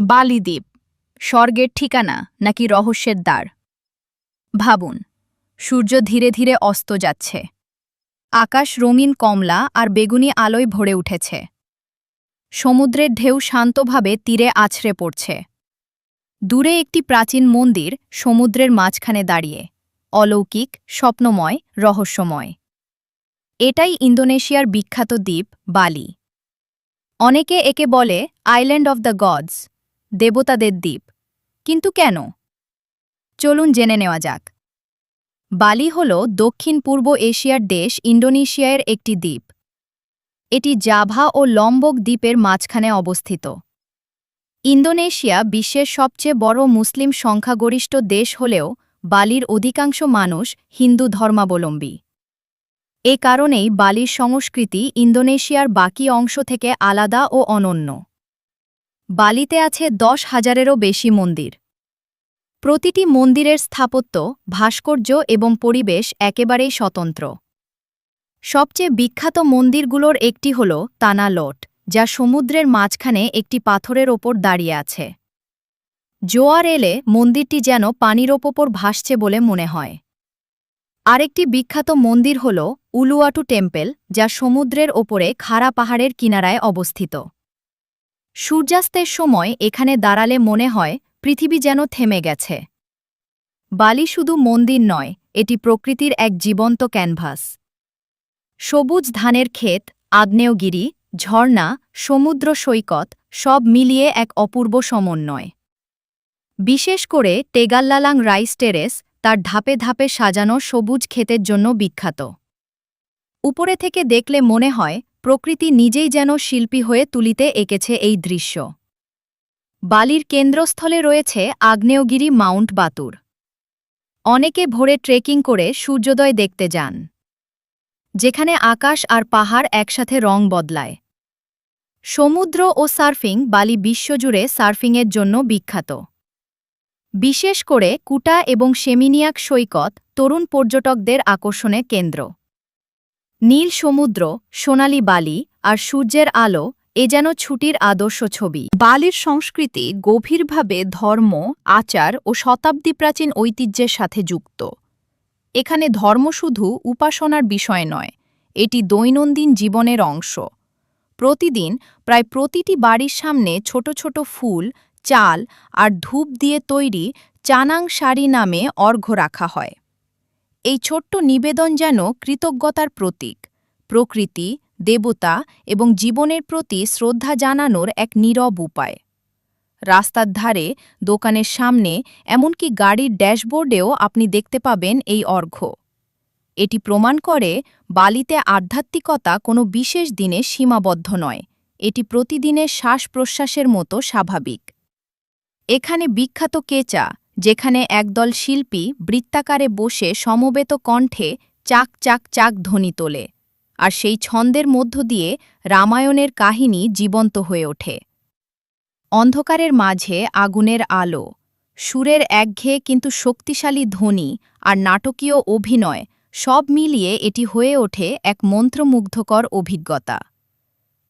বালি দ্বীপ স্বর্গের ঠিকানা নাকি রহস্যের দ্বার? ভাবুন, সূর্য ধীরে ধীরে অস্ত যাচ্ছে। আকাশ রঙিন কমলা আর বেগুনি আলোয় ভরে উঠেছে। সমুদ্রের ঢেউ শান্তভাবে তীরে আছড়ে পড়ছে। দূরে একটি প্রাচীন মন্দির সমুদ্রের মাঝখানে দাঁড়িয়ে, অলৌকিক, স্বপ্নময়, রহস্যময়। এটাই ইন্দোনেশিয়ার বিখ্যাত দ্বীপ বালি। অনেকে একে বলে আইল্যান্ড অব দ্য গডস, দেবতাদের দ্বীপ। কিন্তু কেন? চলুন জেনে নেওয়া যাক। বালি হল দক্ষিণ পূর্ব এশিয়ার দেশ ইন্দোনেশিয়ার একটি দ্বীপ। এটি জাভা ও লম্বক দ্বীপের মাঝখানে অবস্থিত। ইন্দোনেশিয়া বিশ্বের সবচেয়ে বড় মুসলিম সংখ্যাগরিষ্ঠ দেশ হলেও বালির অধিকাংশ মানুষ হিন্দু ধর্মাবলম্বী। এ কারণেই বালির সংস্কৃতি ইন্দোনেশিয়ার বাকি অংশ থেকে আলাদা ও অনন্য। বালিতে আছে 10,000-এরও বেশি মন্দির। প্রতিটি মন্দিরের স্থাপত্য, ভাস্কর্য এবং পরিবেশ একেবারেই স্বতন্ত্র। সবচেয়ে বিখ্যাত মন্দিরগুলোর একটি হল তানা লোট, যা সমুদ্রের মাঝখানে একটি পাথরের ওপর দাঁড়িয়ে আছে। জোয়ার এলে মন্দিরটি যেন পানির ওপর ভাসছে বলে মনে হয়। আরেকটি বিখ্যাত মন্দির হল উলুয়াটু টেম্পল, যা সমুদ্রের ওপরে খাড়া পাহাড়ের কিনারায় অবস্থিত। সূর্যাস্তের সময় এখানে দাঁড়ালে মনে হয় পৃথিবী যেন থেমে গেছে। বালি শুধু মন্দির নয়, এটি প্রকৃতির এক জীবন্ত ক্যানভাস। সবুজ ধানের ক্ষেত, আগ্নেয়গিরি, ঝর্ণা, সমুদ্র সৈকত সব মিলিয়ে এক অপূর্ব সমন্বয়। বিশেষ করে টেগাল্লালাং রাইস টেরেস তার ধাপে ধাপে সাজানো সবুজ ক্ষেতের জন্য বিখ্যাত। উপরে থেকে দেখলে মনে হয় প্রকৃতি নিজেই যেন শিল্পী হয়ে তুলিতে এঁকেছে এই দৃশ্য। বালির কেন্দ্রস্থলে রয়েছে আগ্নেয়গিরি মাউন্ট বাতুর। অনেকে ভোরে ট্রেকিং করে সূর্যোদয় দেখতে যান, যেখানে আকাশ আর পাহাড় একসাথে রং বদলায়। সমুদ্র ও সার্ফিং বালি বিশ্বজুড়ে সার্ফিংয়ের জন্য বিখ্যাত। বিশেষ করে কুটা এবং সেমিনিয়াক সৈকত তরুণ পর্যটকদের আকর্ষণের কেন্দ্র। নীল সমুদ্র, সোনালি বালি আর সূর্যের আলো যেন ছুটির আদর্শ ছবি। বালির সংস্কৃতি গভীরভাবে ধর্ম, আচার ও শতাব্দী প্রাচীন ঐতিহ্যের সাথে যুক্ত। এখানে ধর্ম শুধু উপাসনার বিষয় নয়, এটি দৈনন্দিন জীবনের অংশ। প্রতিদিন প্রায় প্রতিটি বাড়ির সামনে ছোট ছোট ফুল, চাল আর ধূপ দিয়ে তৈরি চানাং শাড়ি নামে অর্ঘ্য রাখা হয়। এই ছোট্ট নিবেদন যেন কৃতজ্ঞতার প্রতীক, প্রকৃতি, দেবতা এবং জীবনের প্রতি শ্রদ্ধা জানানোর এক নীরব উপায়। রাস্তার ধারে, দোকানের সামনে, এমনকি গাড়ির ড্যাশবোর্ডেও আপনি দেখতে পাবেন এই অর্ঘ্য। এটি প্রমাণ করে বালিতে আধ্যাত্মিকতা কোনো বিশেষ দিনে সীমাবদ্ধ নয়, এটি প্রতিদিনের শ্বাস-প্রশ্বাসের মতো স্বাভাবিক। এখানে বিখ্যাত কেচা, যেখানে একদল শিল্পী বৃত্তাকারে বসে সমবেত কণ্ঠে চাক চাক চাক ধ্বনি তোলে, আর সেই ছন্দের মধ্য দিয়ে রামায়ণের কাহিনী জীবন্ত হয়ে ওঠে। অন্ধকারের মাঝে আগুনের আলো, সুরের একঘেয়ে কিন্তু শক্তিশালী ধ্বনি আর নাটকীয় অভিনয় সব মিলিয়ে এটি হয়ে ওঠে এক মন্ত্রমুগ্ধকর অভিজ্ঞতা।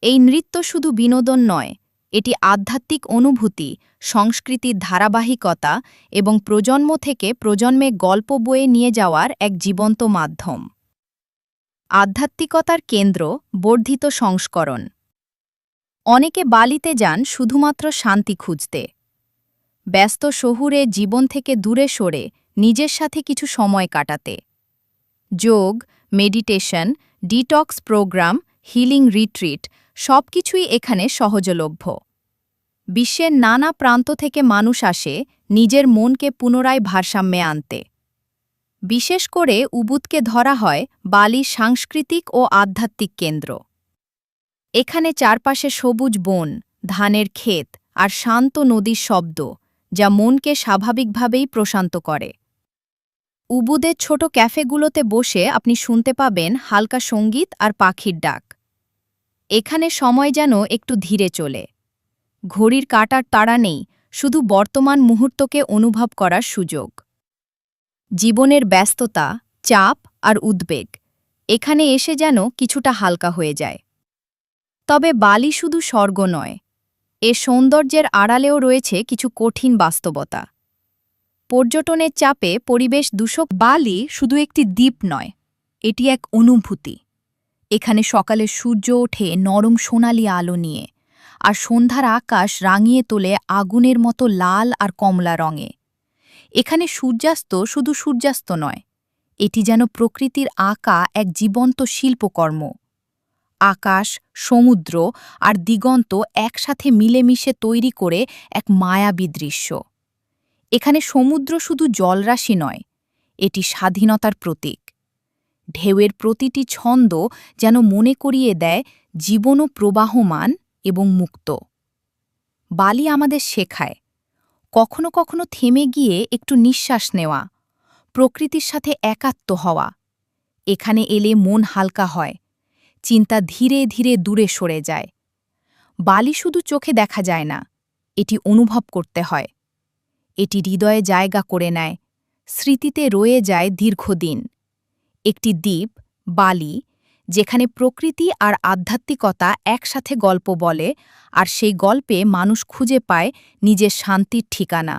এই নৃত্য শুধু বিনোদন নয়, এটি আধ্যাত্মিক অনুভূতি, সংস্কৃতির ধারাবাহিকতা এবং প্রজন্ম থেকে প্রজন্মে গল্প বয়ে নিয়ে যাওয়ার এক জীবন্ত মাধ্যম। আধ্যাত্মিকতার কেন্দ্র, বর্ধিত সংস্করণ। অনেকে বালিতে যান শুধুমাত্র শান্তি খুঁজতে। ব্যস্ত শহুরে জীবন থেকে দূরে সরে নিজের সাথে কিছু সময় কাটাতে। যোগ, meditation, detox program, healing retreat সবকিছুই এখানে সহজলভ্য। বিশ্বের নানা প্রান্ত থেকে মানুষ আসে নিজের মনকে পুনরায় ভারসাম্যে আনতে। বিশেষ করে উবুদকে ধরা হয় বালির সাংস্কৃতিক ও আধ্যাত্মিক কেন্দ্র। এখানে চারপাশে সবুজ বন, ধানের ক্ষেত আর শান্ত নদীর শব্দ, যা মনকে স্বাভাবিকভাবেই প্রশান্ত করে। উবুদের ছোট ক্যাফেগুলোতে বসে আপনি শুনতে পাবেন হালকা সঙ্গীত আর পাখির ডাক। এখানে সময় যেন একটু ধীরে চলে। ঘড়ির কাঁটার তাড়া নেই, শুধু বর্তমান মুহূর্তকে অনুভব করার সুযোগ। জীবনের ব্যস্ততা, চাপ আর উদ্বেগ এখানে এসে যেন কিছুটা হালকা হয়ে যায়। তবে বালি শুধু স্বর্গ নয়, এ সৌন্দর্যের আড়ালেও রয়েছে কিছু কঠিন বাস্তবতা। পর্যটনের চাপে পরিবেশ দূষক। বালি শুধু একটি দ্বীপ নয়, এটি এক অনুভূতি। এখানে সকালে সূর্য ওঠে নরম সোনালি আলো নিয়ে, আর সন্ধ্যার আকাশ রাঙিয়ে তোলে আগুনের মতো লাল আর কমলা রঙে। এখানে সূর্যাস্ত শুধু সূর্যাস্ত নয়, এটি যেন প্রকৃতির আঁকা এক জীবন্ত শিল্পকর্ম। আকাশ, সমুদ্র আর দিগন্ত একসাথে মিলেমিশে তৈরি করে এক মায়াবী দৃশ্য। এখানে সমুদ্র শুধু জলরাশি নয়, এটি স্বাধীনতার প্রতীক। ঢেউয়ের প্রতিটি ছন্দ যেন মনে করিয়ে দেয় জীবনও প্রবাহমান এবং মুক্ত। বালি আমাদের শেখায় কখনো কখনো থেমে গিয়ে একটু নিঃশ্বাস নেওয়া, প্রকৃতির সাথে একাত্ম হওয়া। এখানে এলে মন হালকা হয়, চিন্তা ধীরে ধীরে দূরে সরে যায়। বালি শুধু চোখে দেখা যায় না, এটি অনুভব করতে হয়। এটি হৃদয়ে জায়গা করে নেয়, স্মৃতিতে রয়ে যায় দীর্ঘদিন। একটি দ্বীপ, বালি, যেখানে প্রকৃতি আর আধ্যাত্মিকতা একসাথে গল্প বলে, আর সেই গল্পে মানুষ খুঁজে পায় নিজের শান্তির ঠিকানা।